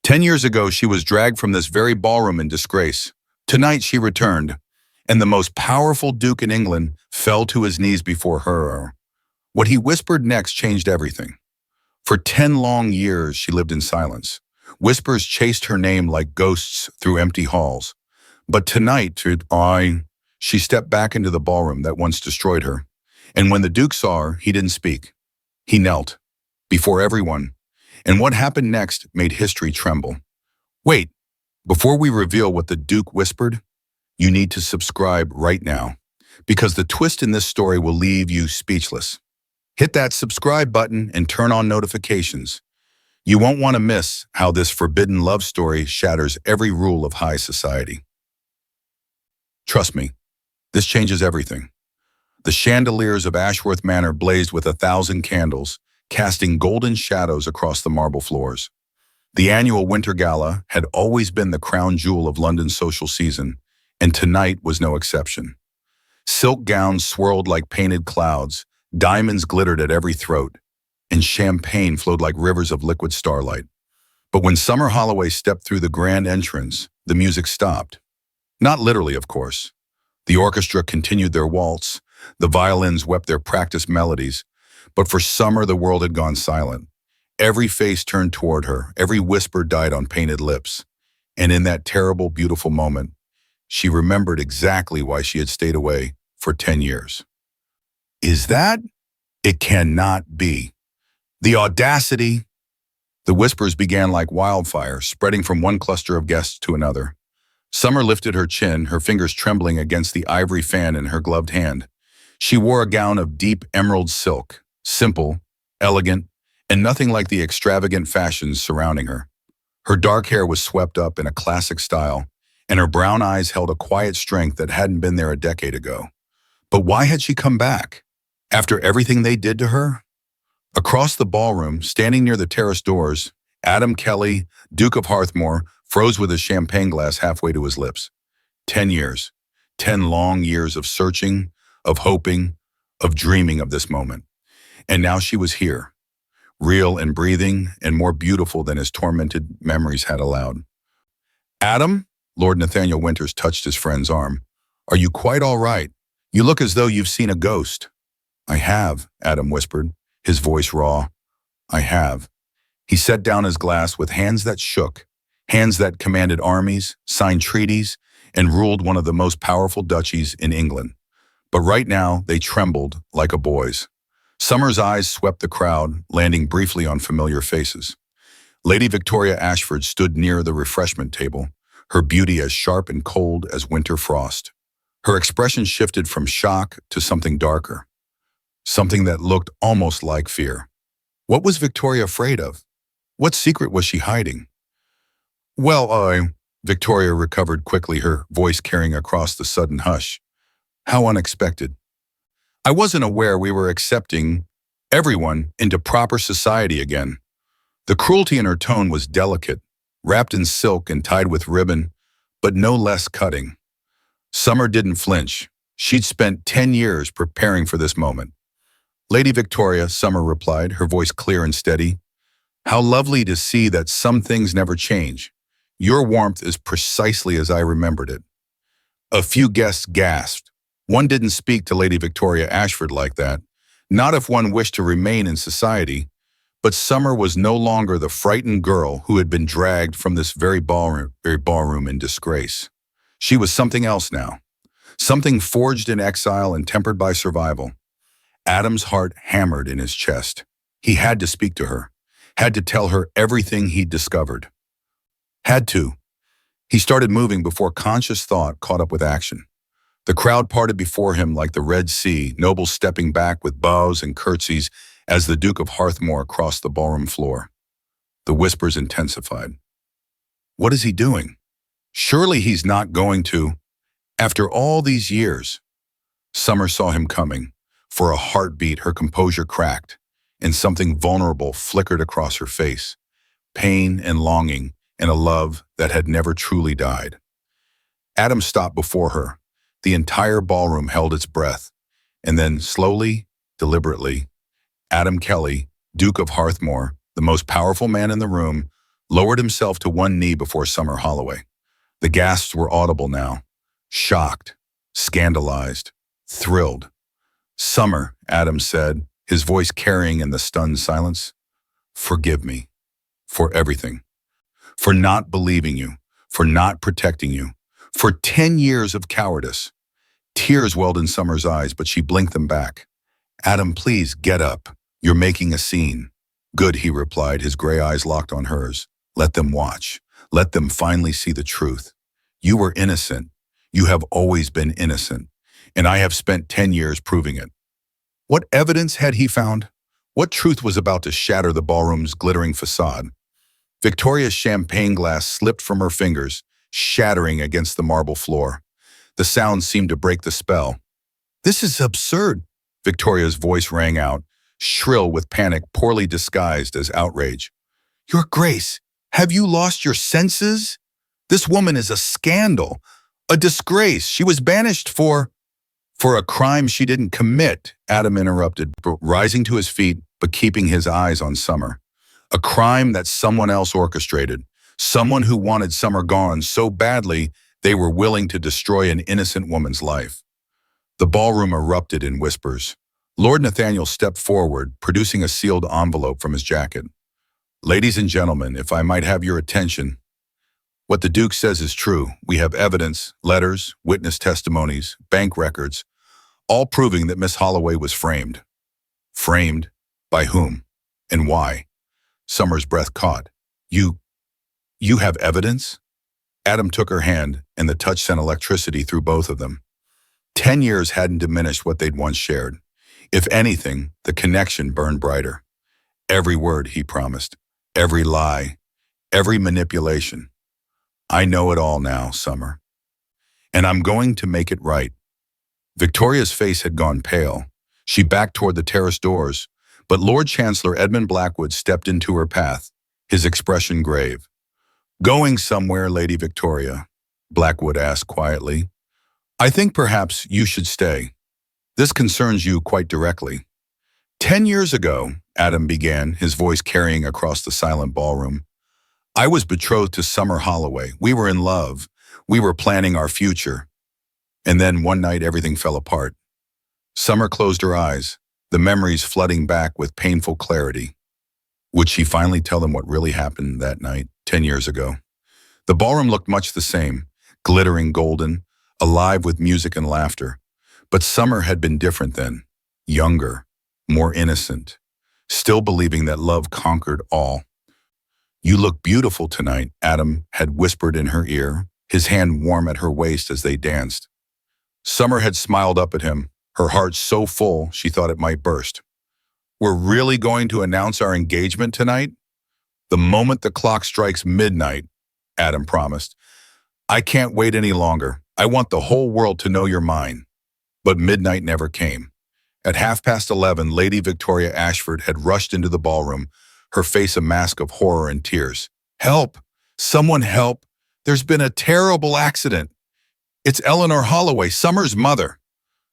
10 years ago, she was dragged from this very ballroom in disgrace. Tonight she returned, and the most powerful duke in England fell to his knees before her. What he whispered next changed everything. For 10 long years, she lived in silence. Whispers chased her name like ghosts through empty halls. But tonight, she stepped back into the ballroom that once destroyed her. And when the duke saw her, he didn't speak. He knelt, before everyone. And what happened next made history tremble. Wait, before we reveal what the duke whispered, you need to subscribe right now, because the twist in this story will leave you speechless. Hit that subscribe button and turn on notifications. You won't want to miss how this forbidden love story shatters every rule of high society. Trust me, this changes everything. The chandeliers of Ashworth Manor blazed with 1,000 candles, casting golden shadows across the marble floors. The annual Winter Gala had always been the crown jewel of London's social season, and tonight was no exception. Silk gowns swirled like painted clouds, diamonds glittered at every throat, and champagne flowed like rivers of liquid starlight. But when Summer Holloway stepped through the grand entrance, the music stopped. Not literally, of course. The orchestra continued their waltz, the violins wept their practiced melodies, but for Summer the world had gone silent. Every face turned toward her, every whisper died on painted lips. And in that terrible, beautiful moment, she remembered exactly why she had stayed away for 10 years. Is that? It cannot be. The audacity! The whispers began like wildfire, spreading from one cluster of guests to another. Summer lifted her chin, her fingers trembling against the ivory fan in her gloved hand. She wore a gown of deep emerald silk, simple, elegant, and nothing like the extravagant fashions surrounding her. Her dark hair was swept up in a classic style, and her brown eyes held a quiet strength that hadn't been there a decade ago. But why had she come back? After everything they did to her? Across the ballroom, standing near the terrace doors, Adam Kelly, Duke of Harthmore, froze with a champagne glass halfway to his lips. 10 years. 10 long years of searching, of hoping, of dreaming of this moment. And now she was here, real and breathing and more beautiful than his tormented memories had allowed. Adam? Lord Nathaniel Winters touched his friend's arm. Are you quite all right? You look as though you've seen a ghost. I have, Adam whispered, his voice raw. I have. He set down his glass with hands that shook, hands that commanded armies, signed treaties, and ruled one of the most powerful duchies in England. But right now, they trembled like a boy's. Summer's eyes swept the crowd, landing briefly on familiar faces. Lady Victoria Ashford stood near the refreshment table, her beauty as sharp and cold as winter frost. Her expression shifted from shock to something darker, something that looked almost like fear. What was Victoria afraid of? What secret was she hiding? Well, Victoria recovered quickly, her voice carrying across the sudden hush. How unexpected. I wasn't aware we were accepting everyone into proper society again. The cruelty in her tone was delicate, wrapped in silk and tied with ribbon, but no less cutting. Summer didn't flinch. She'd spent 10 years preparing for this moment. Lady Victoria, Summer replied, her voice clear and steady. How lovely to see that some things never change. Your warmth is precisely as I remembered it. A few guests gasped. One didn't speak to Lady Victoria Ashford like that, not if one wished to remain in society, but Summer was no longer the frightened girl who had been dragged from this very ballroom in disgrace. She was something else now, something forged in exile and tempered by survival. Adam's heart hammered in his chest. He had to speak to her, had to tell her everything he'd discovered. Had to. He started moving before conscious thought caught up with action. The crowd parted before him like the Red Sea, nobles stepping back with bows and curtsies as the Duke of Harthmore crossed the ballroom floor. The whispers intensified. What is he doing? Surely he's not going to. After all these years. Summer saw him coming. For a heartbeat, her composure cracked, and something vulnerable flickered across her face. Pain and longing, and a love that had never truly died. Adam stopped before her. The entire ballroom held its breath, and then slowly, deliberately, Adam Kelly, Duke of Harthmore, the most powerful man in the room, lowered himself to one knee before Summer Holloway. The gasps were audible now. Shocked, scandalized, thrilled. "Summer," Adam said, his voice carrying in the stunned silence. "Forgive me. For everything. For not believing you. For not protecting you. For 10 years of cowardice." Tears welled in Summer's eyes, but she blinked them back. "Adam, please, get up. You're making a scene." "Good," he replied, his gray eyes locked on hers. "Let them watch. Let them finally see the truth. You were innocent. You have always been innocent. And I have spent 10 years proving it." What evidence had he found? What truth was about to shatter the ballroom's glittering facade? Victoria's champagne glass slipped from her fingers, shattering against the marble floor. The sound seemed to break the spell. "This is absurd," Victoria's voice rang out, shrill with panic poorly disguised as outrage. "Your Grace, have you lost your senses? This woman is a scandal, a disgrace. She was banished for a crime she didn't commit," Adam interrupted, rising to his feet but keeping his eyes on Summer. "A crime that someone else orchestrated, someone who wanted Summer gone so badly they were willing to destroy an innocent woman's life." The ballroom erupted in whispers. Lord Nathaniel stepped forward, producing a sealed envelope from his jacket. "Ladies and gentlemen, if I might have your attention. What the Duke says is true. We have evidence, letters, witness testimonies, bank records, all proving that Miss Holloway was framed." "Framed? By whom? And why?" Summer's breath caught. You have evidence?" Adam took her hand, and the touch sent electricity through both of them. 10 years hadn't diminished what they'd once shared. If anything, the connection burned brighter. "Every word," he promised. "Every lie. Every manipulation. I know it all now, Summer. And I'm going to make it right." Victoria's face had gone pale. She backed toward the terrace doors, but Lord Chancellor Edmund Blackwood stepped into her path, his expression grave. "Going somewhere, Lady Victoria?" Blackwood asked quietly. "I think perhaps you should stay. This concerns you quite directly." 10 years ago," Adam began, his voice carrying across the silent ballroom, "I was betrothed to Summer Holloway. We were in love. We were planning our future. And then one night everything fell apart." Summer closed her eyes, the memories flooding back with painful clarity. Would she finally tell them what really happened that night, 10 years ago? The ballroom looked much the same, glittering golden, alive with music and laughter. But Summer had been different then, younger, more innocent, still believing that love conquered all. "You look beautiful tonight," Adam had whispered in her ear, his hand warm at her waist as they danced. Summer had smiled up at him, her heart so full she thought it might burst. "We're really going to announce our engagement tonight?" "The moment the clock strikes midnight," Adam promised. "I can't wait any longer. I want the whole world to know you're mine." But midnight never came. At 11:30, Lady Victoria Ashford had rushed into the ballroom, her face a mask of horror and tears. "Help! Someone help! There's been a terrible accident. It's Eleanor Holloway, Summer's mother."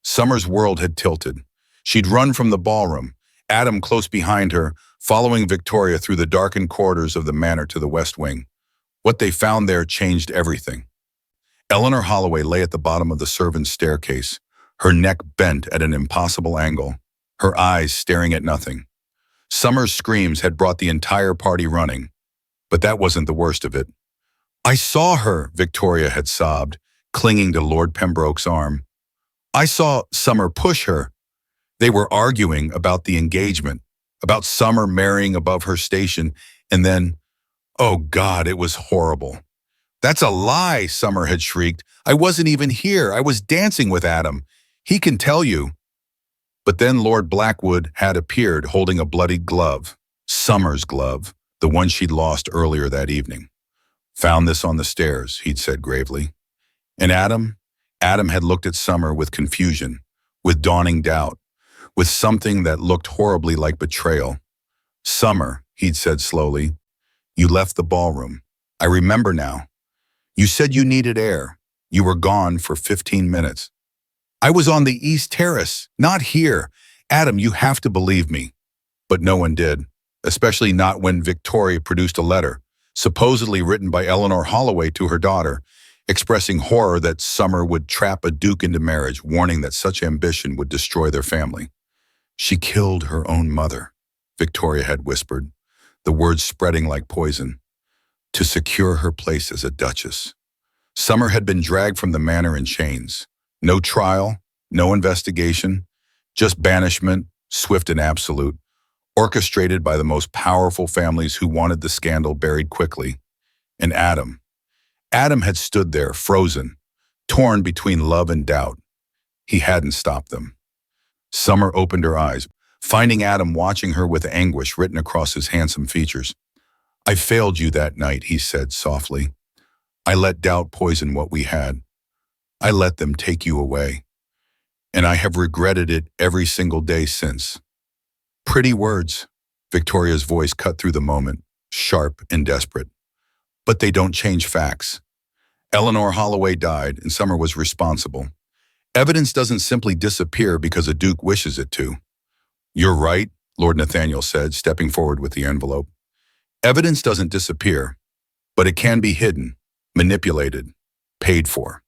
Summer's world had tilted. She'd run from the ballroom, Adam close behind her, following Victoria through the darkened corridors of the manor to the West Wing. What they found there changed everything. Eleanor Holloway lay at the bottom of the servants' staircase, her neck bent at an impossible angle, her eyes staring at nothing. Summer's screams had brought the entire party running, but that wasn't the worst of it. "I saw her," Victoria had sobbed, clinging to Lord Pembroke's arm. "I saw Summer push her. They were arguing about the engagement, about Summer marrying above her station, and then, oh God, it was horrible." "That's a lie," Summer had shrieked. "I wasn't even here. I was dancing with Adam. He can tell you." But then Lord Blackwood had appeared holding a bloodied glove, Summer's glove, the one she'd lost earlier that evening. "Found this on the stairs," he'd said gravely. And Adam had looked at Summer with confusion, with dawning doubt, with something that looked horribly like betrayal. "Summer," he'd said slowly, "you left the ballroom. I remember now. You said you needed air. You were gone for 15 minutes. I was on the East Terrace, not here. Adam, you have to believe me." But no one did, especially not when Victoria produced a letter, supposedly written by Eleanor Holloway to her daughter, expressing horror that Summer would trap a duke into marriage, warning that such ambition would destroy their family. She killed her own mother, Victoria had whispered, the words spreading like poison, to secure her place as a duchess. Summer had been dragged from the manor in chains. No trial, no investigation, just banishment, swift and absolute, orchestrated by the most powerful families who wanted the scandal buried quickly. And Adam had stood there, frozen, torn between love and doubt. He hadn't stopped them. Summer opened her eyes, finding Adam watching her with anguish written across his handsome features. "I failed you that night," he said softly. "I let doubt poison what we had. I let them take you away. And I have regretted it every single day since." Pretty words. Victoria's voice cut through the moment, sharp and desperate. But they don't change facts. Eleanor Holloway died, and Summer was responsible. Evidence doesn't simply disappear because a duke wishes it to. "You're right," Lord Nathaniel said, stepping forward with the envelope. "Evidence doesn't disappear, but it can be hidden, manipulated, paid for."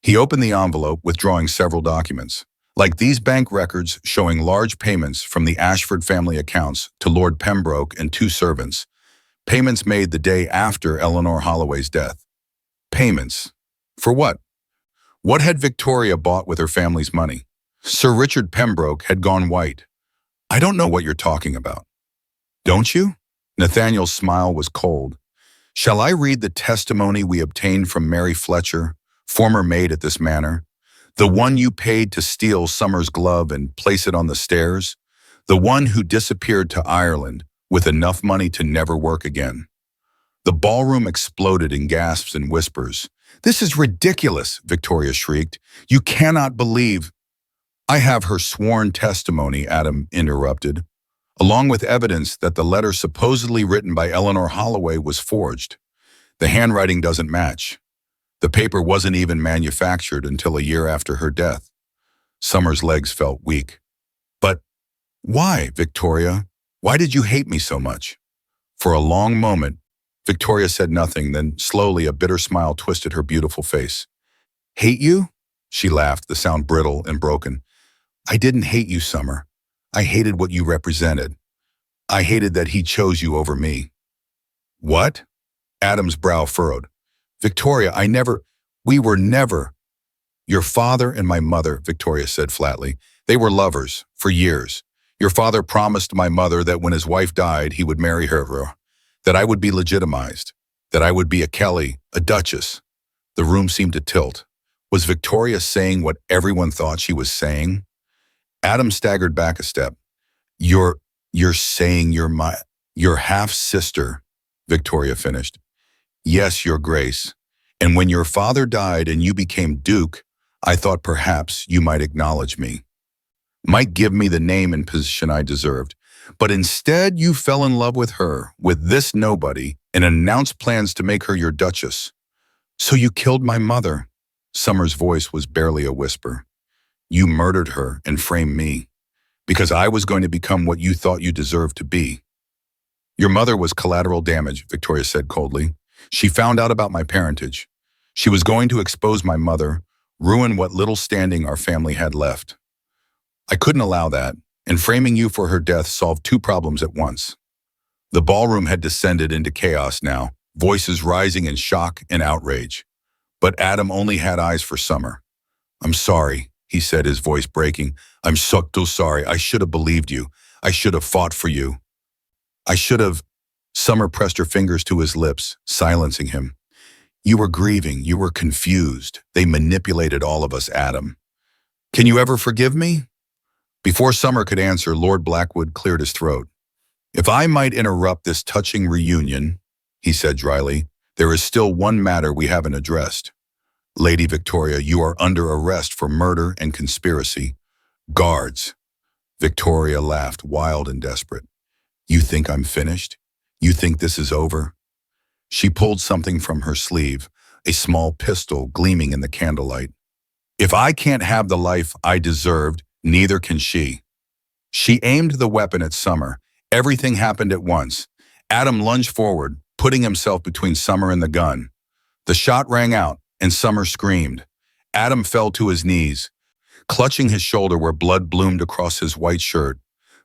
He opened the envelope, withdrawing several documents, like these bank records showing large payments from the Ashford family accounts to Lord Pembroke and 2 servants, payments made the day after Eleanor Holloway's death. Payments. For what? What had Victoria bought with her family's money? Sir Richard Pembroke had gone white. "I don't know what you're talking about." "Don't you?" Nathaniel's smile was cold. "Shall I read the testimony we obtained from Mary Fletcher, former maid at this manor? The one you paid to steal Summer's glove and place it on the stairs? The one who disappeared to Ireland with enough money to never work again?" The ballroom exploded in gasps and whispers. "This is ridiculous," Victoria shrieked. "You cannot believe—" "I have her sworn testimony," Adam interrupted, "along with evidence that the letter supposedly written by Eleanor Holloway was forged. The handwriting doesn't match. The paper wasn't even manufactured until a year after her death." Summer's legs felt weak. "But why, Victoria? Why did you hate me so much?" For a long moment, Victoria said nothing, then slowly a bitter smile twisted her beautiful face. "Hate you?" She laughed, the sound brittle and broken. "I didn't hate you, Summer. I hated what you represented. I hated that he chose you over me." "What?" Adam's brow furrowed. "Victoria, we were never—" "Your father and my mother," Victoria said flatly. "They were lovers, for years. Your father promised my mother that when his wife died, he would marry her, that I would be legitimized, that I would be a Kelly, a duchess." The room seemed to tilt. Was Victoria saying what everyone thought she was saying? Adam staggered back a step. You're saying your half-sister," Victoria finished. "Yes, Your Grace. And when your father died and you became Duke, I thought perhaps you might acknowledge me, might give me the name and position I deserved. But instead, you fell in love with her, with this nobody, and announced plans to make her your duchess. So you killed my mother." Summer's voice was barely a whisper. "You murdered her and framed me, because I was going to become what you thought you deserved to be." "Your mother was collateral damage," Victoria said coldly. "She found out about my parentage. She was going to expose my mother, ruin what little standing our family had left. I couldn't allow that, and framing you for her death solved 2 problems at once." The ballroom had descended into chaos now, voices rising in shock and outrage. But Adam only had eyes for Summer. "I'm sorry," he said, his voice breaking. "I'm so sorry. I should have believed you. I should have fought for you. I should have—" Summer pressed her fingers to his lips, silencing him. "You were grieving. You were confused. They manipulated all of us, Adam. Can you ever forgive me?" Before Summer could answer, Lord Blackwood cleared his throat. "If I might interrupt this touching reunion," he said dryly, "there is still one matter we haven't addressed. Lady Victoria, you are under arrest for murder and conspiracy. Guards." Victoria laughed, wild and desperate. "You think I'm finished? You think this is over?" She pulled something from her sleeve, a small pistol gleaming in the candlelight. "If I can't have the life I deserved, neither can she." She aimed the weapon at Summer. Everything happened at once. Adam lunged forward, putting himself between Summer and the gun. The shot rang out, and Summer screamed. Adam fell to his knees, clutching his shoulder where blood bloomed across his white shirt.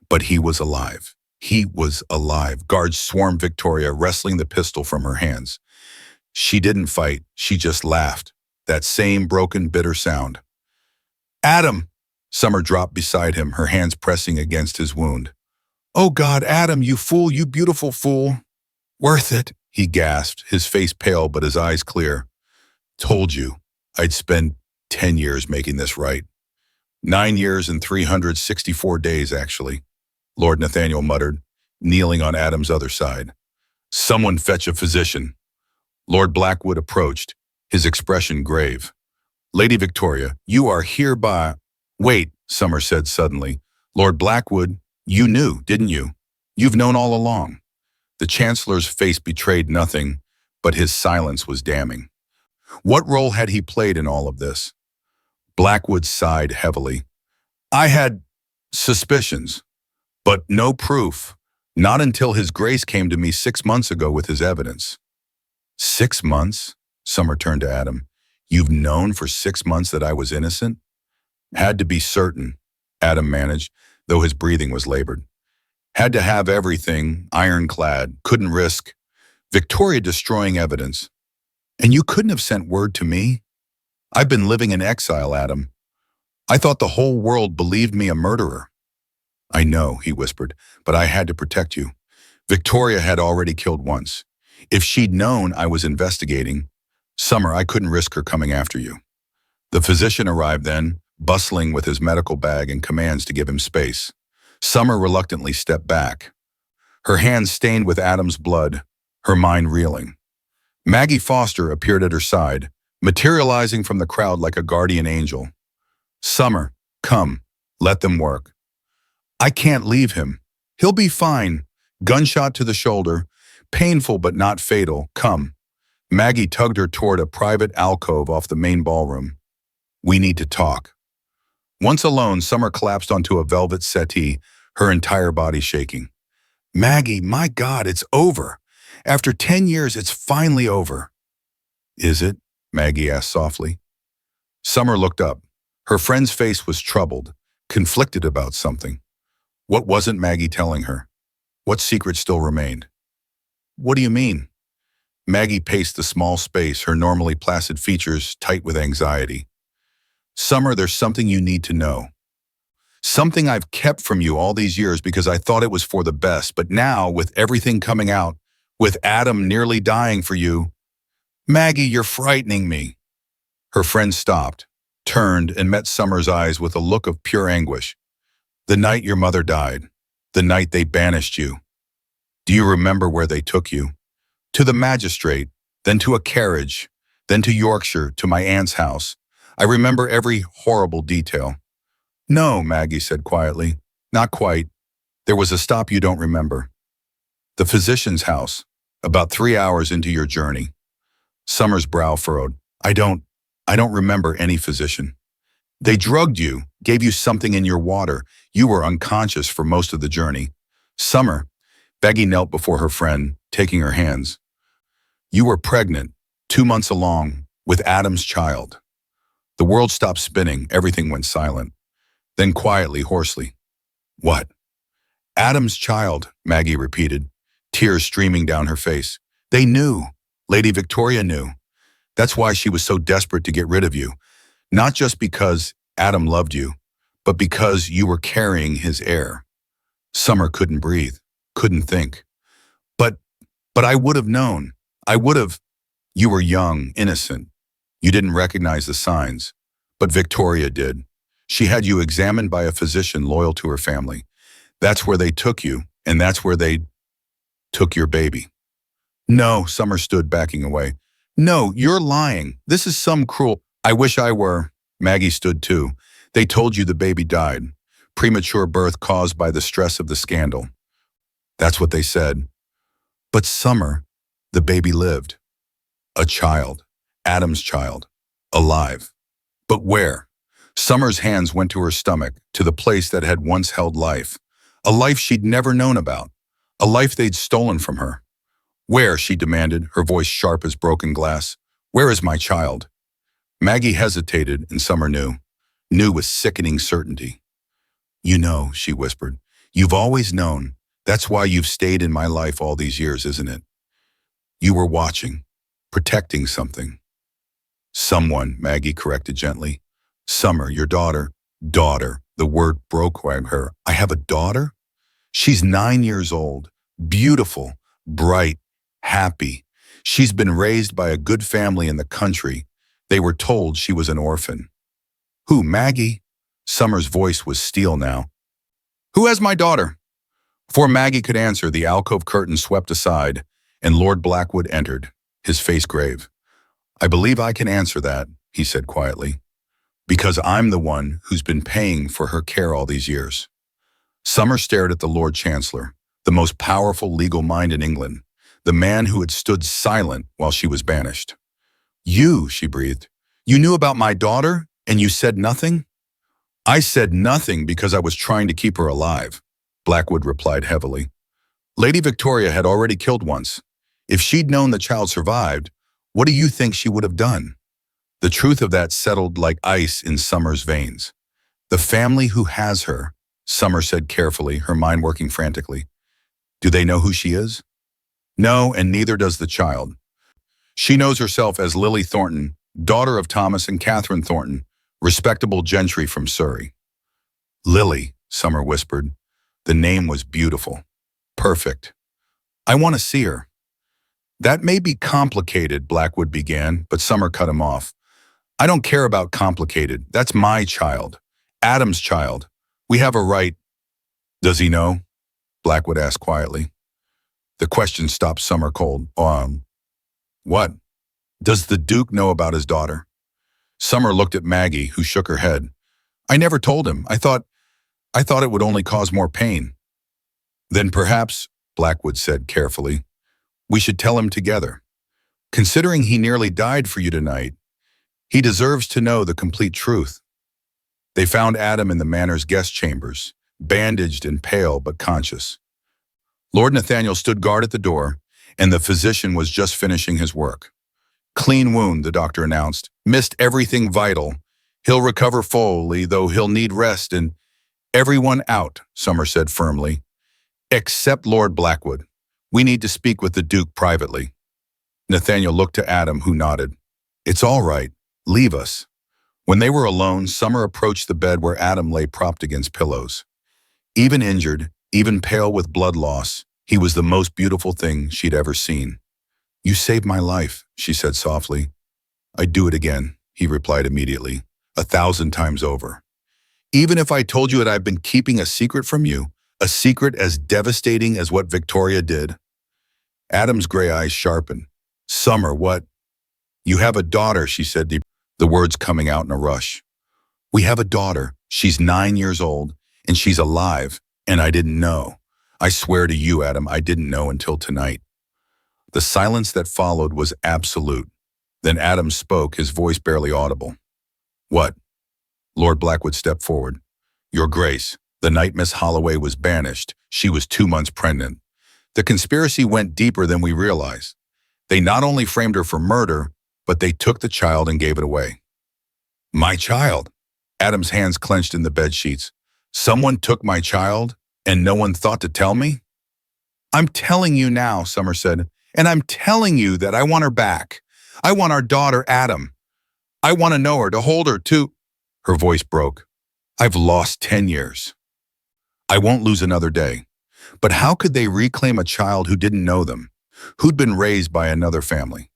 But he was alive. He was alive. Guards swarmed Victoria, wrestling the pistol from her hands. She didn't fight. She just laughed. That same broken, bitter sound. Adam! Summer dropped beside him, her hands pressing against his wound. Oh God, Adam, you fool, you beautiful fool. Worth it, he gasped, his face pale but his eyes clear. Told you, I'd spend 10 years making this right. 9 years and 364 days, actually, Lord Nathaniel muttered, kneeling on Adam's other side. Someone fetch a physician. Lord Blackwood approached, his expression grave. Lady Victoria, you are hereby— Wait, Summer said suddenly. Lord Blackwood, you knew, didn't you? You've known all along. The Chancellor's face betrayed nothing, but his silence was damning. What role had he played in all of this? Blackwood sighed heavily. I had suspicions, but no proof. Not until His Grace came to me 6 months ago with his evidence. 6 months? Summer turned to Adam. You've known for 6 months that I was innocent? Had to be certain, Adam managed, though his breathing was labored. Had to have everything, ironclad, couldn't risk. Victoria destroying evidence. And you couldn't have sent word to me? I've been living in exile, Adam. I thought the whole world believed me a murderer. I know, he whispered, but I had to protect you. Victoria had already killed once. If she'd known I was investigating, Summer, I couldn't risk her coming after you. The physician arrived then, bustling with his medical bag and commands to give him space. Summer reluctantly stepped back, her hands stained with Adam's blood, her mind reeling. Maggie Foster appeared at her side, materializing from the crowd like a guardian angel. Summer, come, let them work. I can't leave him. He'll be fine. Gunshot to the shoulder, painful but not fatal. Come. Maggie tugged her toward a private alcove off the main ballroom. We need to talk. Once alone, Summer collapsed onto a velvet settee, her entire body shaking. Maggie, my God, it's over. After 10 years, it's finally over. Is it? Maggie asked softly. Summer looked up. Her friend's face was troubled, conflicted about something. What wasn't Maggie telling her? What secret still remained? What do you mean? Maggie paced the small space, her normally placid features tight with anxiety. Summer, there's something you need to know. Something I've kept from you all these years because I thought it was for the best, but now, with everything coming out, with Adam nearly dying for you, Maggie, you're frightening me. Her friend stopped, turned, and met Summer's eyes with a look of pure anguish. The night your mother died, the night they banished you. Do you remember where they took you? To the magistrate, then to a carriage, then to Yorkshire, to my aunt's house. I remember every horrible detail. No, Maggie said quietly. Not quite. There was a stop you don't remember. The physician's house, about 3 hours into your journey. Summer's brow furrowed. I don't remember any physician. They drugged you, gave you something in your water. You were unconscious for most of the journey. Summer, Maggie knelt before her friend, taking her hands. You were pregnant, 2 months along, with Adam's child. The world stopped spinning, everything went silent. Then quietly, hoarsely. What? Adam's child, Maggie repeated, tears streaming down her face. They knew. Lady Victoria knew. That's why she was so desperate to get rid of you. Not just because Adam loved you, but because you were carrying his heir. Summer couldn't breathe, couldn't think. But I would have known. I would have. You were young, innocent. You didn't recognize the signs. But Victoria did. She had you examined by a physician loyal to her family. That's where they took you, and that's where they took your baby. No, Summer stood backing away. No, you're lying. This is some cruel— I wish I were. Maggie stood too. They told you the baby died. Premature birth caused by the stress of the scandal. That's what they said. But Summer, the baby lived. A child. Adam's child. Alive. But where? Summer's hands went to her stomach, to the place that had once held life. A life she'd never known about. A life they'd stolen from her. Where, she demanded, her voice sharp as broken glass. Where is my child? Maggie hesitated, and Summer knew with sickening certainty. You know, she whispered. You've always known. That's why you've stayed in my life all these years, isn't it? You were watching, protecting something. Someone, Maggie corrected gently. Summer, your daughter. Daughter, the word broke her. I have a daughter? She's 9 years old, beautiful, bright, happy. She's been raised by a good family in the country. They were told she was an orphan. Who, Maggie? Summer's voice was steel now. Who has my daughter? Before Maggie could answer, the alcove curtain swept aside, and Lord Blackwood entered, his face grave. I believe I can answer that, he said quietly, because I'm the one who's been paying for her care all these years. Summer stared at the Lord Chancellor, the most powerful legal mind in England, the man who had stood silent while she was banished. You, she breathed, you knew about my daughter and you said nothing? I said nothing because I was trying to keep her alive, Blackwood replied heavily. Lady Victoria had already killed once. If she'd known the child survived, what do you think she would have done? The truth of that settled like ice in Summer's veins. The family who has her, Summer said carefully, her mind working frantically. Do they know who she is? No, and neither does the child. She knows herself as Lily Thornton, daughter of Thomas and Catherine Thornton, respectable gentry from Surrey. Lily, Summer whispered. The name was beautiful. Perfect. I want to see her. That may be complicated, Blackwood began, but Summer cut him off. I don't care about complicated. That's my child. Adam's child. We have a right. Does he know? Blackwood asked quietly. The question stopped Summer cold. What? Does the Duke know about his daughter? Summer looked at Maggie, who shook her head. I never told him. I thought it would only cause more pain. Then perhaps, Blackwood said carefully, we should tell him together. Considering he nearly died for you tonight, he deserves to know the complete truth. They found Adam in the manor's guest chambers, bandaged and pale but conscious. Lord Nathaniel stood guard at the door, and the physician was just finishing his work. Clean wound, the doctor announced. Missed everything vital. He'll recover fully, though he'll need rest, and everyone out, Summer said firmly. Except Lord Blackwood. We need to speak with the Duke privately. Nathaniel looked to Adam, who nodded. It's all right. Leave us. When they were alone, Summer approached the bed where Adam lay propped against pillows. Even injured, even pale with blood loss, he was the most beautiful thing she'd ever seen. You saved my life, she said softly. I'd do it again, he replied immediately, 1,000 times over. Even if I told you that I've been keeping a secret from you, a secret as devastating as what Victoria did. Adam's gray eyes sharpened. Summer, what? You have a daughter, she said, the words coming out in a rush. We have a daughter. She's 9 years old, and she's alive, and I didn't know. I swear to you, Adam, I didn't know until tonight. The silence that followed was absolute. Then Adam spoke, his voice barely audible. What? Lord Blackwood stepped forward. Your Grace, the night Miss Holloway was banished, she was 2 months pregnant. The conspiracy went deeper than we realized. They not only framed her for murder, but they took the child and gave it away. My child? Adam's hands clenched in the bed sheets. Someone took my child, and no one thought to tell me? I'm telling you now, Summer said, and I'm telling you that I want her back. I want our daughter, Adam. I want to know her, to hold her, to... Her voice broke. I've lost 10 years. I won't lose another day. But how could they reclaim a child who didn't know them, who'd been raised by another family?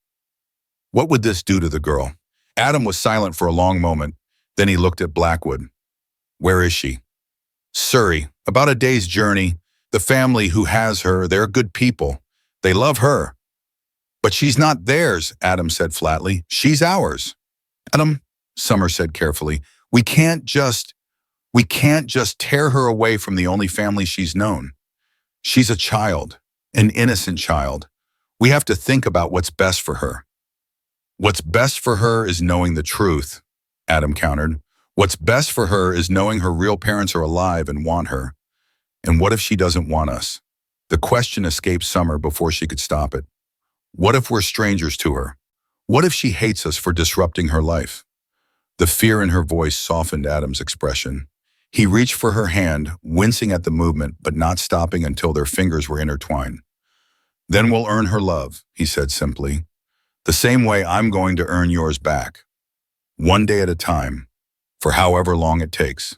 What would this do to the girl? Adam was silent for a long moment. Then he looked at Blackwood. Where is she? Surrey, about a day's journey. The family who has her, they're good people. They love her. But she's not theirs, Adam said flatly. She's ours. Adam, Summer said carefully, we can't just tear her away from the only family she's known. She's a child, an innocent child. We have to think about what's best for her. What's best for her is knowing the truth, Adam countered. What's best for her is knowing her real parents are alive and want her. And what if she doesn't want us? The question escaped Summer before she could stop it. What if we're strangers to her? What if she hates us for disrupting her life? The fear in her voice softened Adam's expression. He reached for her hand, wincing at the movement but not stopping until their fingers were intertwined. Then we'll earn her love, he said simply, the same way I'm going to earn yours back. One day at a time, for however long it takes.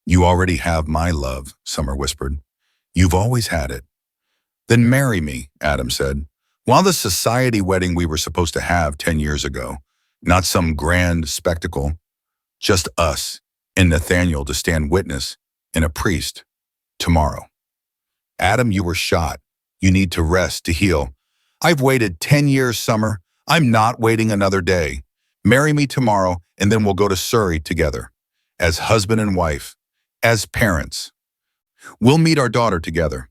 You already have my love, Summer whispered. You've always had it. Then marry me, Adam said. While the society wedding we were supposed to have 10 years ago, not some grand spectacle, just us and Nathaniel to stand witness and a priest tomorrow. Adam, you were shot. You need to rest, to heal. I've waited 10 years, Summer. I'm not waiting another day. Marry me tomorrow, and then we'll go to Surrey together, as husband and wife, as parents. We'll meet our daughter together.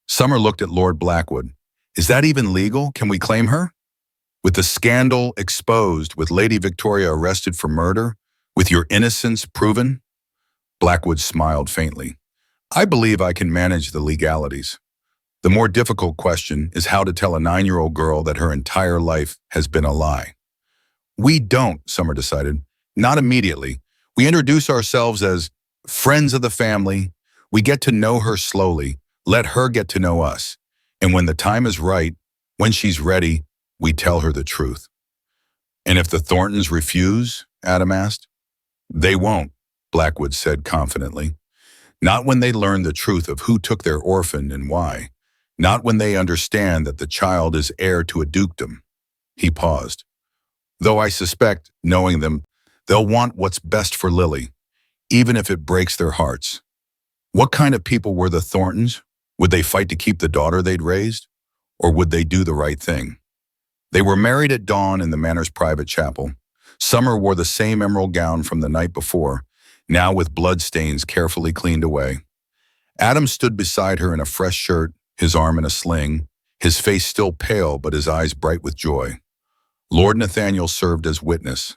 Summer looked at Lord Blackwood. Is that even legal? Can we claim her? With the scandal exposed, with Lady Victoria arrested for murder, with your innocence proven? Blackwood smiled faintly. I believe I can manage the legalities. The more difficult question is how to tell a 9-year-old girl that her entire life has been a lie. We don't, Summer decided. Not immediately. We introduce ourselves as friends of the family. We get to know her slowly, let her get to know us. And when the time is right, when she's ready, we tell her the truth. And if the Thorntons refuse? Adam asked. They won't, Blackwood said confidently. Not when they learn the truth of who took their orphan and why. Not when they understand that the child is heir to a dukedom. He paused. Though I suspect, knowing them, they'll want what's best for Lily, even if it breaks their hearts. What kind of people were the Thorntons? Would they fight to keep the daughter they'd raised? Or would they do the right thing? They were married at dawn in the manor's private chapel. Summer wore the same emerald gown from the night before, now with bloodstains carefully cleaned away. Adam stood beside her in a fresh shirt, his arm in a sling, his face still pale but his eyes bright with joy. Lord Nathaniel served as witness.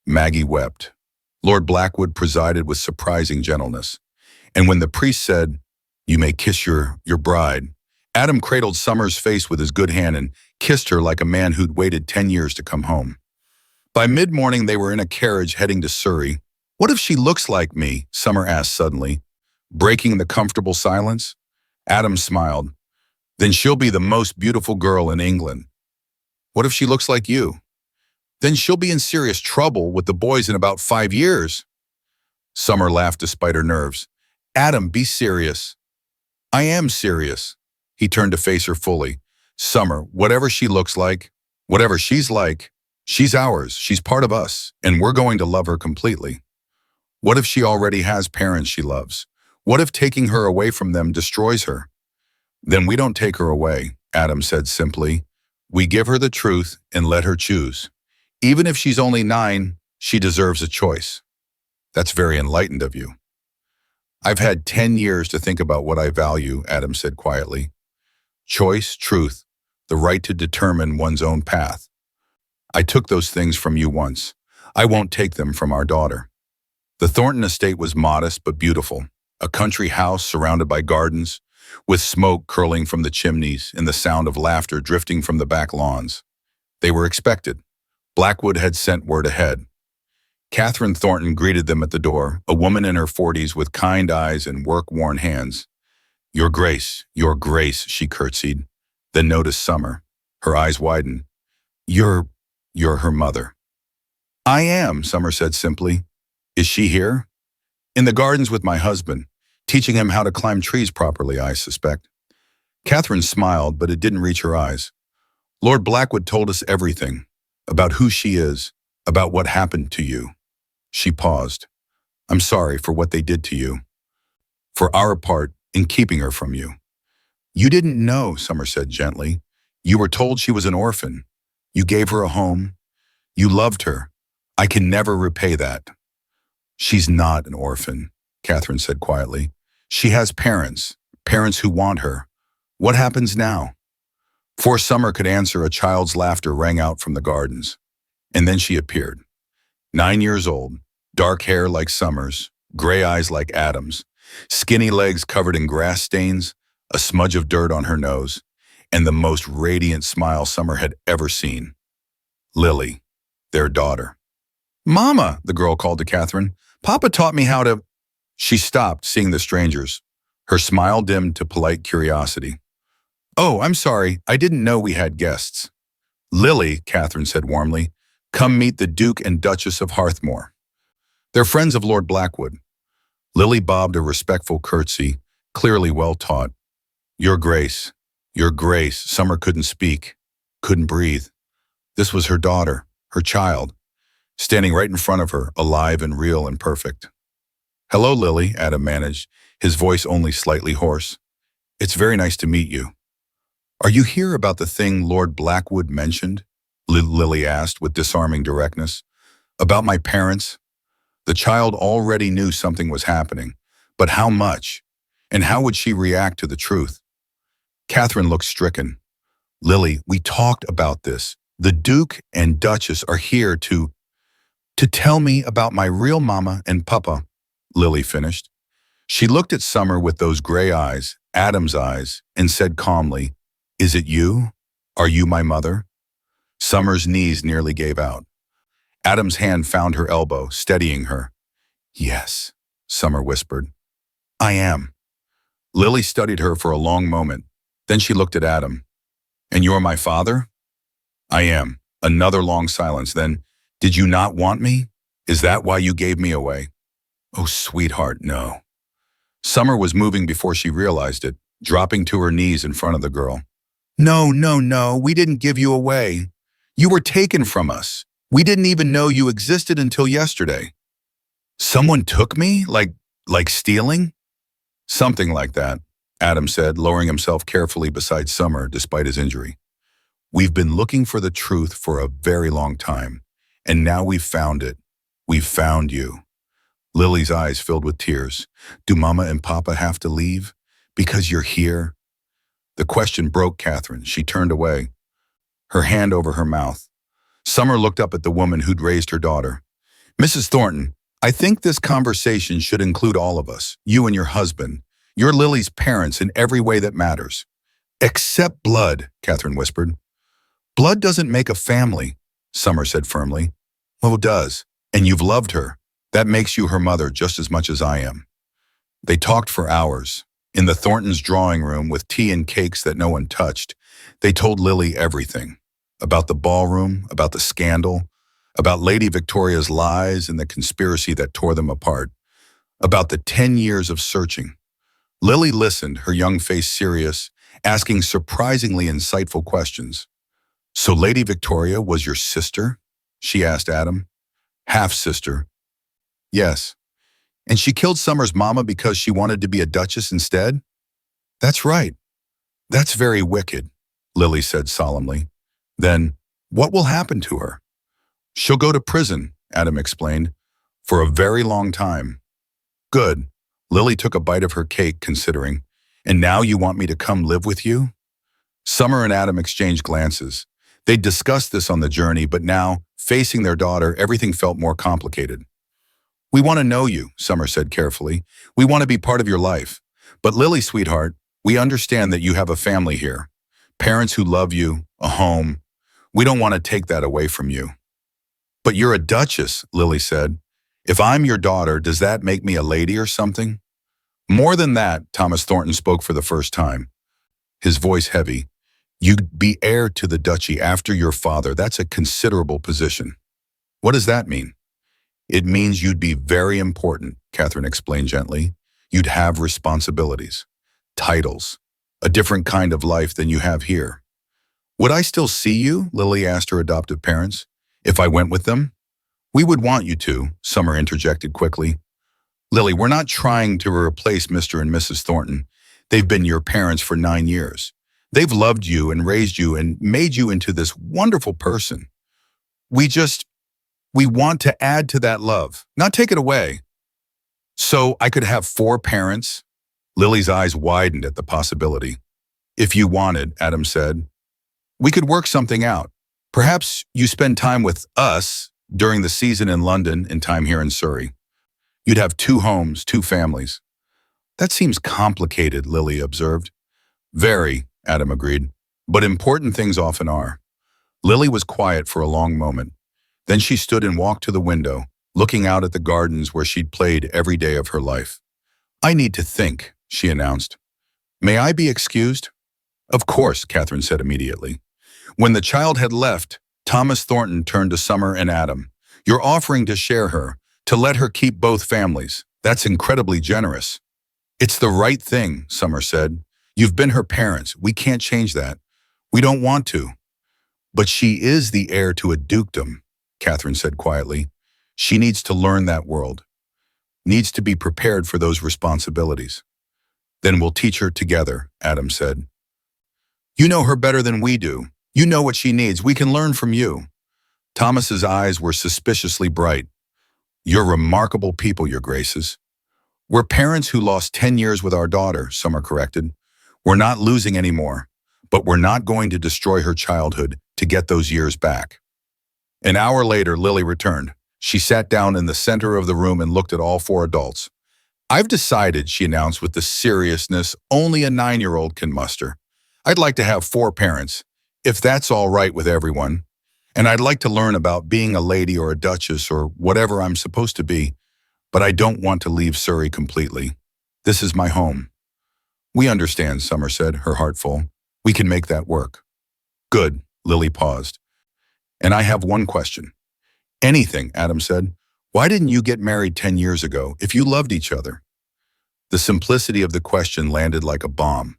Maggie wept. Lord Blackwood presided with surprising gentleness. And when the priest said, "You may kiss your bride," Adam cradled Summer's face with his good hand and kissed her like a man who'd waited 10 years to come home. By mid-morning, they were in a carriage heading to Surrey. What if she looks like me? Summer asked suddenly, breaking the comfortable silence. Adam smiled. Then she'll be the most beautiful girl in England. What if she looks like you? Then she'll be in serious trouble with the boys in about 5 years. Summer laughed despite her nerves. Adam, be serious. I am serious. He turned to face her fully. Summer, whatever she looks like, whatever she's like, she's ours, she's part of us, and we're going to love her completely. What if she already has parents she loves? What if taking her away from them destroys her? Then we don't take her away, Adam said simply. We give her the truth and let her choose. Even if she's only 9, she deserves a choice. That's very enlightened of you. I've had 10 years to think about what I value, Adam said quietly. Choice, truth, the right to determine one's own path. I took those things from you once. I won't take them from our daughter. The Thornton estate was modest but beautiful, a country house surrounded by gardens, with smoke curling from the chimneys and the sound of laughter drifting from the back lawns. They were expected. Blackwood had sent word ahead. Catherine Thornton greeted them at the door, a woman in her 40s with kind eyes and work-worn hands. Your Grace, she curtsied, then noticed Summer. Her eyes widened. You're her mother. I am, Summer said simply. Is she here? In the gardens with my husband, teaching him how to climb trees properly, I suspect. Catherine smiled, but it didn't reach her eyes. Lord Blackwood told us everything, about who she is, about what happened to you. She paused. I'm sorry for what they did to you, for our part in keeping her from you. You didn't know, Summer said gently. You were told she was an orphan. You gave her a home. You loved her. I can never repay that. She's not an orphan, Catherine said quietly. She has parents who want her. What happens now? Before Summer could answer, a child's laughter rang out from the gardens. And then she appeared. 9 years old, dark hair like Summer's, gray eyes like Adam's, skinny legs covered in grass stains, a smudge of dirt on her nose, and the most radiant smile Summer had ever seen. Lily, their daughter. "Mama," the girl called to Catherine, "Papa taught me how to—" She stopped, seeing the strangers. Her smile dimmed to polite curiosity. "Oh, I'm sorry. I didn't know we had guests." "Lily," Catherine said warmly, "come meet the Duke and Duchess of Hearthmore. They're friends of Lord Blackwood." Lily bobbed a respectful curtsy, clearly well taught. "Your Grace, your Grace." Summer couldn't speak, couldn't breathe. This was her daughter, her child, standing right in front of her, alive and real and perfect. "Hello, Lily," Adam managed, his voice only slightly hoarse. "It's very nice to meet you." "Are you here about the thing Lord Blackwood mentioned?" Lily asked with disarming directness. "About my parents?" The child already knew something was happening, but how much? And how would she react to the truth? Catherine looked stricken. "Lily, we talked about this. The Duke and Duchess are here to tell me about my real mama and papa," Lily finished. She looked at Summer with those gray eyes, Adam's eyes, and said calmly, "Is it you? Are you my mother?" Summer's knees nearly gave out. Adam's hand found her elbow, steadying her. "Yes," Summer whispered. "I am." Lily studied her for a long moment. Then she looked at Adam. "And you're my father?" "I am." Another long silence. Then, "Did you not want me? Is that why you gave me away?" "Oh, sweetheart, no." Summer was moving before she realized it, dropping to her knees in front of the girl. "No, no, no, we didn't give you away. You were taken from us. We didn't even know you existed until yesterday." "Someone took me? Like stealing?" "Something like that," Adam said, lowering himself carefully beside Summer despite his injury. "We've been looking for the truth for a very long time, and now we've found it. We've found you." Lily's eyes filled with tears. "Do Mama and Papa have to leave? Because you're here?" The question broke Catherine. She turned away, her hand over her mouth. Summer looked up at the woman who'd raised her daughter. "Mrs. Thornton, I think this conversation should include all of us, you and your husband. You're Lily's parents in every way that matters." "Except blood," Catherine whispered. "Blood doesn't make a family," Summer said firmly. "Well, it does. And you've loved her. That makes you her mother just as much as I am." They talked for hours. In the Thorntons' drawing room with tea and cakes that no one touched, they told Lily everything. About the ballroom, about the scandal, about Lady Victoria's lies and the conspiracy that tore them apart, about the 10 years of searching. Lily listened, her young face serious, asking surprisingly insightful questions. "So Lady Victoria was your sister?" she asked Adam. "Half-sister." "Yes." "And she killed Summer's mama because she wanted to be a duchess instead?" "That's right." "That's very wicked," Lily said solemnly. "Then, what will happen to her?" "She'll go to prison," Adam explained, "for a very long time." "Good." Lily took a bite of her cake, considering. "And now you want me to come live with you?" Summer and Adam exchanged glances. They'd discussed this on the journey, but now, facing their daughter, everything felt more complicated. "We want to know you," Summer said carefully. "We want to be part of your life. But Lily, sweetheart, we understand that you have a family here. Parents who love you, a home. We don't want to take that away from you." "But you're a duchess," Lily said. "If I'm your daughter, does that make me a lady or something?" "More than that," Thomas Thornton spoke for the first time, his voice heavy. "You'd be heir to the duchy after your father. That's a considerable position." "What does that mean?" "It means you'd be very important," Catherine explained gently. "You'd have responsibilities, titles, a different kind of life than you have here." "Would I still see you?" Lily asked her adoptive parents. "If I went with them?" "We would want you to," Summer interjected quickly. "Lily, we're not trying to replace Mr. and Mrs. Thornton. They've been your parents for 9 years. They've loved you and raised you and made you into this wonderful person. We want to add to that love, not take it away." "So I could have 4 parents?" Lily's eyes widened at the possibility. "If you wanted," Adam said. "We could work something out. Perhaps you spend time with us during the season in London and time here in Surrey. You'd have 2 homes, 2 families." "That seems complicated," Lily observed. "Very," Adam agreed. But important things often are. Lily was quiet for a long moment. Then she stood and walked to the window, looking out at the gardens where she'd played every day of her life. I need to think, she announced. May I be excused? Of course, Catherine said immediately. When the child had left, Thomas Thornton turned to Summer and Adam. You're offering to share her, to let her keep both families. That's incredibly generous. It's the right thing, Summer said. You've been her parents. We can't change that. We don't want to. But she is the heir to a dukedom, Catherine said quietly. She needs to learn that world, needs to be prepared for those responsibilities. Then we'll teach her together, Adam said. You know her better than we do. You know what she needs. We can learn from you. Thomas's eyes were suspiciously bright. You're remarkable people, your graces. We're parents who lost 10 years with our daughter, Summer corrected. We're not losing any more, but we're not going to destroy her childhood to get those years back. An hour later, Lily returned. She sat down in the center of the room and looked at all four adults. I've decided, she announced with the seriousness only a 9-year-old can muster. I'd like to have 4 parents, if that's all right with everyone. And I'd like to learn about being a lady or a duchess or whatever I'm supposed to be, but I don't want to leave Surrey completely. This is my home. We understand, Summer said, her heart full. We can make that work. Good, Lily paused. And I have one question. Anything, Adam said. Why didn't you get married 10 years ago if you loved each other? The simplicity of the question landed like a bomb.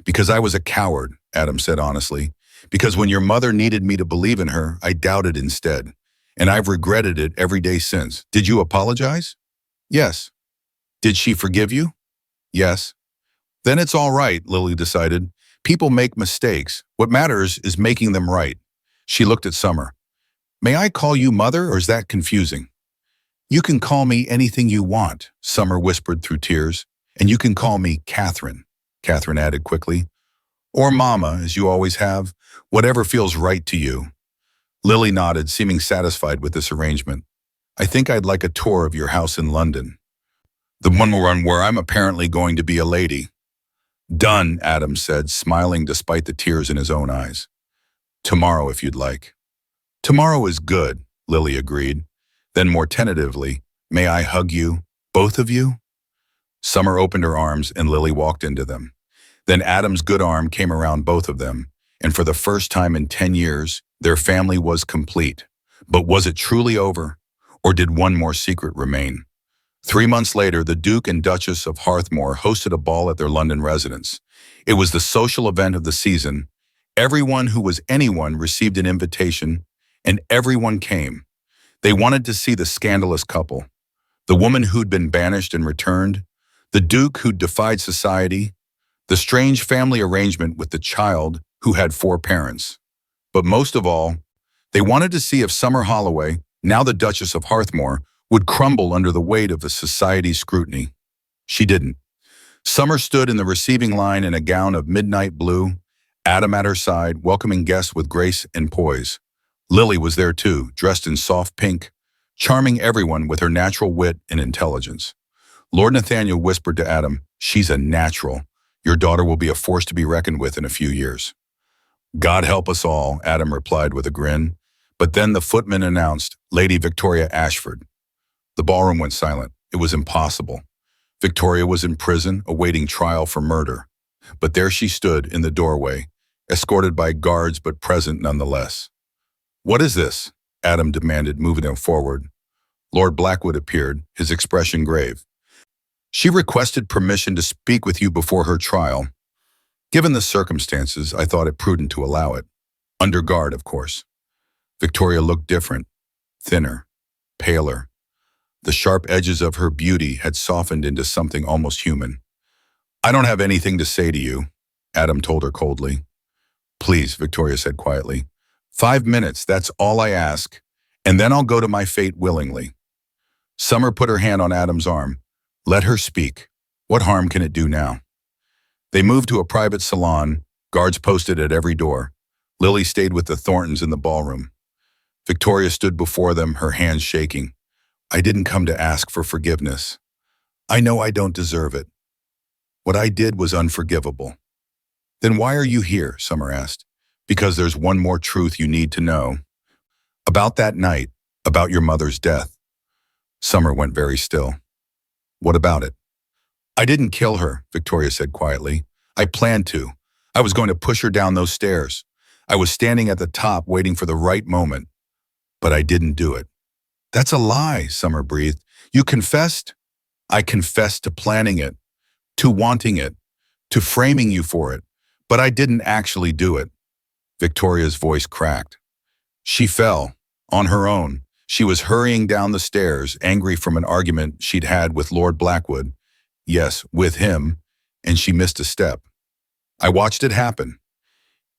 Because I was a coward, Adam said honestly. Because when your mother needed me to believe in her, I doubted instead. And I've regretted it every day since. Did you apologize? Yes. Did she forgive you? Yes. Then it's all right, Lily decided. People make mistakes. What matters is making them right. She looked at Summer. May I call you Mother, or is that confusing? You can call me anything you want, Summer whispered through tears. And you can call me Catherine, Catherine added quickly. Or Mama, as you always have. Whatever feels right to you. Lily nodded, seeming satisfied with this arrangement. I think I'd like a tour of your house in London. The one where I'm apparently going to be a lady. Done, Adam said, smiling despite the tears in his own eyes. Tomorrow, if you'd like. Tomorrow is good, Lily agreed. Then more tentatively, may I hug you, both of you? Summer opened her arms and Lily walked into them. Then Adam's good arm came around both of them, and for the first time in 10 years, their family was complete. But was it truly over, or did one more secret remain? 3 months later, the Duke and Duchess of Harthmore hosted a ball at their London residence. It was the social event of the season. Everyone who was anyone received an invitation, and everyone came. They wanted to see the scandalous couple, the woman who'd been banished and returned, the Duke who'd defied society, the strange family arrangement with the child who had 4 parents. But most of all, they wanted to see if Summer Holloway, now the Duchess of Harthmore, would crumble under the weight of the society's scrutiny. She didn't. Summer stood in the receiving line in a gown of midnight blue, Adam at her side, welcoming guests with grace and poise. Lily was there too, dressed in soft pink, charming everyone with her natural wit and intelligence. Lord Nathaniel whispered to Adam, "She's a natural. Your daughter will be a force to be reckoned with in a few years." God help us all, Adam replied with a grin. But then the footman announced, Lady Victoria Ashford. The ballroom went silent. It was impossible. Victoria was in prison, awaiting trial for murder. But there she stood in the doorway, escorted by guards but present nonetheless. What is this? Adam demanded, moving him forward. Lord Blackwood appeared, his expression grave. She requested permission to speak with you before her trial. Given the circumstances, I thought it prudent to allow it. Under guard, of course. Victoria looked different, thinner, paler. The sharp edges of her beauty had softened into something almost human. I don't have anything to say to you, Adam told her coldly. Please, Victoria said quietly. 5 minutes, that's all I ask, and then I'll go to my fate willingly. Summer put her hand on Adam's arm. Let her speak. What harm can it do now? They moved to a private salon, guards posted at every door. Lily stayed with the Thorntons in the ballroom. Victoria stood before them, her hands shaking. I didn't come to ask for forgiveness. I know I don't deserve it. What I did was unforgivable. Then why are you here? Summer asked. Because there's one more truth you need to know. About that night, about your mother's death. Summer went very still. What about it? I didn't kill her, Victoria said quietly. I planned to. I was going to push her down those stairs. I was standing at the top waiting for the right moment, but I didn't do it. That's a lie, Summer breathed. You confessed? I confessed to planning it, to wanting it, to framing you for it, but I didn't actually do it. Victoria's voice cracked. She fell, on her own. She was hurrying down the stairs, angry from an argument she'd had with Lord Blackwood. Yes, with him, and she missed a step. I watched it happen.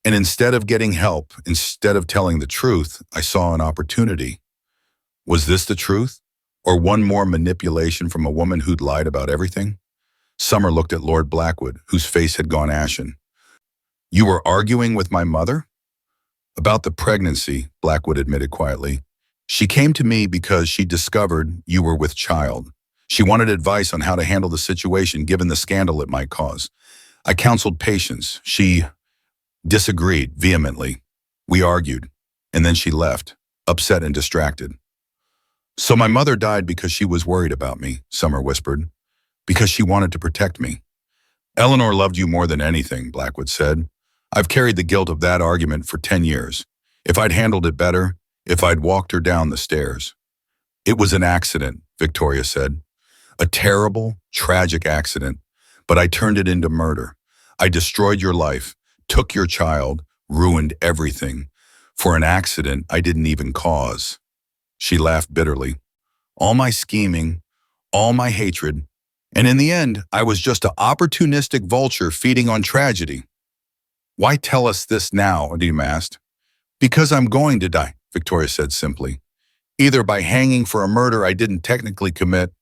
And instead of getting help, instead of telling the truth, I saw an opportunity. Was this the truth? Or one more manipulation from a woman who'd lied about everything? Summer looked at Lord Blackwood, whose face had gone ashen. You were arguing with my mother? About the pregnancy, Blackwood admitted quietly. She came to me because she discovered you were with child. She wanted advice on how to handle the situation given the scandal it might cause. I counseled patience. She disagreed vehemently. We argued, and then she left, upset and distracted. So my mother died because she was worried about me, Summer whispered, because she wanted to protect me. Eleanor loved you more than anything, Blackwood said. I've carried the guilt of that argument for 10 years. If I'd handled it better, if I'd walked her down the stairs. It was an accident, Victoria said. A terrible, tragic accident, but I turned it into murder. I destroyed your life, took your child, ruined everything, for an accident I didn't even cause. She laughed bitterly. All my scheming, all my hatred, and in the end, I was just an opportunistic vulture feeding on tragedy. Why tell us this now, Adim asked. Because I'm going to die, Victoria said simply. Either by hanging for a murder I didn't technically commit,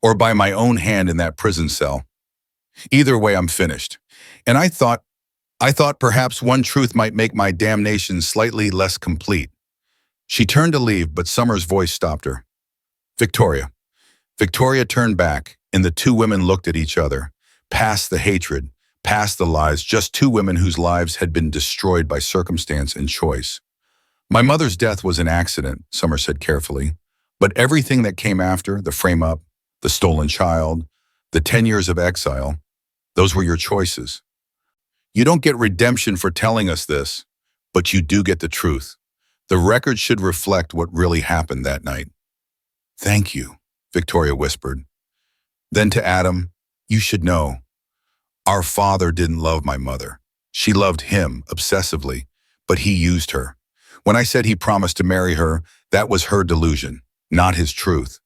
or by my own hand in that prison cell. Either way, I'm finished. And I thought perhaps one truth might make my damnation slightly less complete. She turned to leave, but Summer's voice stopped her. Victoria. Victoria turned back, and the two women looked at each other, past the hatred, past the lies, just two women whose lives had been destroyed by circumstance and choice. My mother's death was an accident, Summer said carefully, but everything that came after, the frame-up, the stolen child, the 10 years of exile, those were your choices. You don't get redemption for telling us this, but you do get the truth. The record should reflect what really happened that night. Thank you, Victoria whispered. Then to Adam, you should know. Our father didn't love my mother. She loved him obsessively, but he used her. When I said he promised to marry her, that was her delusion, not his truth.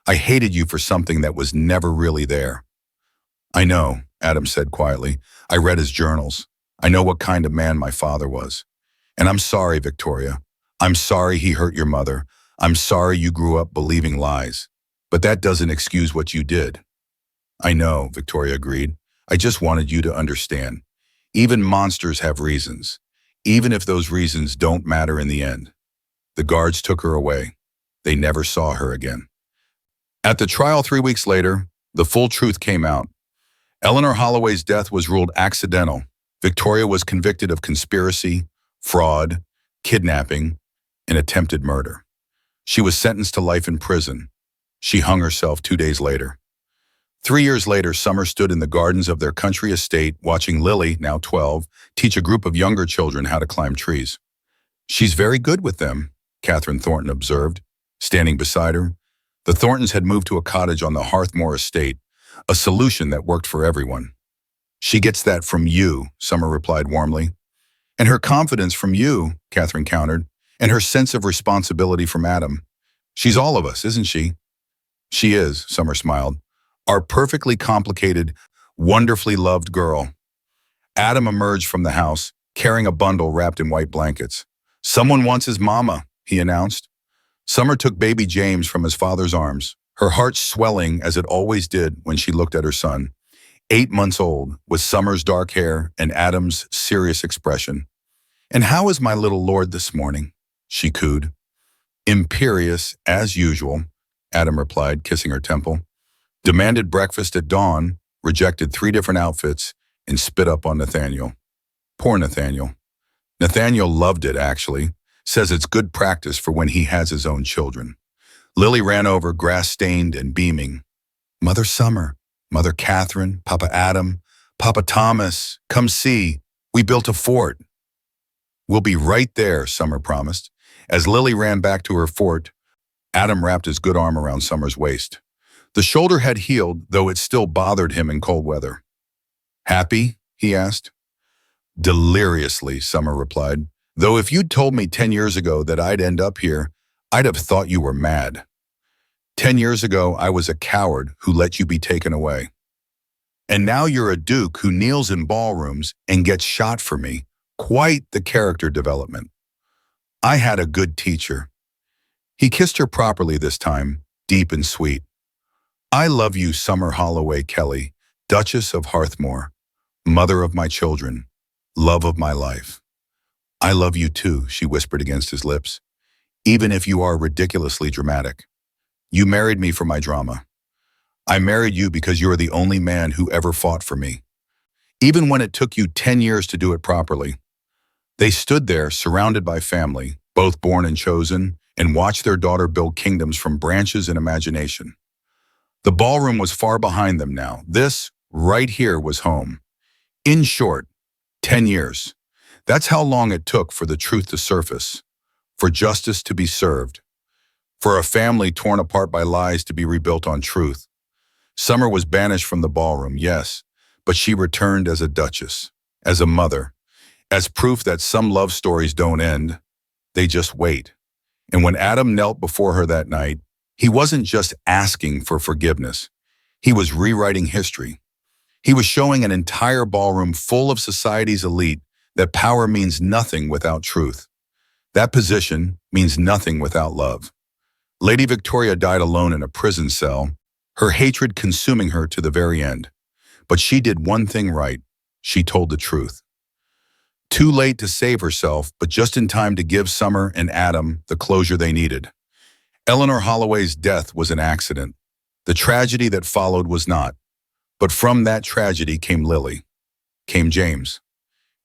I hated you for something that was never really there. I know, Adam said quietly. I read his journals. I know what kind of man my father was. And I'm sorry, Victoria. I'm sorry he hurt your mother. I'm sorry you grew up believing lies. But that doesn't excuse what you did. I know, Victoria agreed. I just wanted you to understand. Even monsters have reasons, even if those reasons don't matter in the end. The guards took her away. They never saw her again. At the trial 3 weeks later, the full truth came out. Eleanor Holloway's death was ruled accidental. Victoria was convicted of conspiracy, fraud, kidnapping, and attempted murder. She was sentenced to life in prison. She hung herself 2 days later. 3 years later, Summer stood in the gardens of their country estate watching Lily, now 12, teach a group of younger children how to climb trees. She's very good with them, Catherine Thornton observed, standing beside her. The Thorntons had moved to a cottage on the Hearthmore estate, a solution that worked for everyone. She gets that from you, Summer replied warmly. And her confidence from you, Catherine countered, and her sense of responsibility from Adam. She's all of us, isn't she? She is, Summer smiled. Our perfectly complicated, wonderfully loved girl. Adam emerged from the house, carrying a bundle wrapped in white blankets. Someone wants his mama, he announced. Summer took baby James from his father's arms, her heart swelling as it always did when she looked at her son. 8 months old, with Summer's dark hair and Adam's serious expression. And how is my little lord this morning? She cooed. Imperious, as usual, Adam replied, kissing her temple. Demanded breakfast at dawn, rejected 3 different outfits, and spit up on Nathaniel. Poor Nathaniel. Nathaniel loved it, actually. Says it's good practice for when he has his own children. Lily ran over, grass-stained and beaming. Mother Summer, Mother Catherine, Papa Adam, Papa Thomas, come see. We built a fort. We'll be right there, Summer promised. As Lily ran back to her fort, Adam wrapped his good arm around Summer's waist. The shoulder had healed, though it still bothered him in cold weather. Happy? He asked. Deliriously, Summer replied. Though if you'd told me 10 years ago that I'd end up here, I'd have thought you were mad. 10 years ago, I was a coward who let you be taken away. And now you're a duke who kneels in ballrooms and gets shot for me. Quite the character development. I had a good teacher. He kissed her properly this time, deep and sweet. I love you, Summer Holloway Kelly, Duchess of Hearthmore, mother of my children, love of my life. I love you too, she whispered against his lips, even if you are ridiculously dramatic. You married me for my drama. I married you because you are the only man who ever fought for me. Even when it took you 10 years to do it properly. They stood there, surrounded by family, both born and chosen, and watched their daughter build kingdoms from branches and imagination. The ballroom was far behind them now. This, right here, was home. In short, 10 years. That's how long it took for the truth to surface, for justice to be served, for a family torn apart by lies to be rebuilt on truth. Summer was banished from the ballroom, yes, but she returned as a duchess, as a mother, as proof that some love stories don't end, they just wait. And when Adam knelt before her that night, he wasn't just asking for forgiveness. He was rewriting history. He was showing an entire ballroom full of society's elite that power means nothing without truth. That position means nothing without love. Lady Victoria died alone in a prison cell, her hatred consuming her to the very end. But she did one thing right. She told the truth. Too late to save herself, but just in time to give Summer and Adam the closure they needed. Eleanor Holloway's death was an accident. The tragedy that followed was not. But from that tragedy came Lily, came James,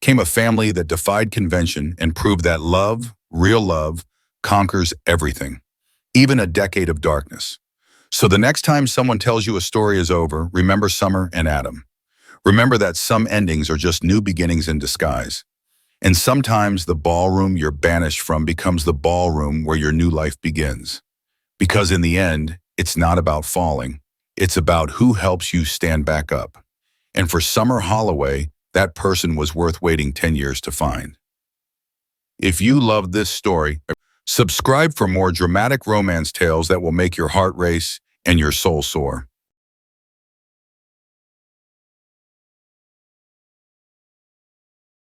came a family that defied convention and proved that love, real love, conquers everything, even a decade of darkness. So the next time someone tells you a story is over, remember Summer and Adam. Remember that some endings are just new beginnings in disguise. And sometimes the ballroom you're banished from becomes the ballroom where your new life begins. Because in the end, it's not about falling. It's about who helps you stand back up. And for Summer Holloway, that person was worth waiting 10 years to find. If you loved this story, subscribe for more dramatic romance tales that will make your heart race and your soul soar.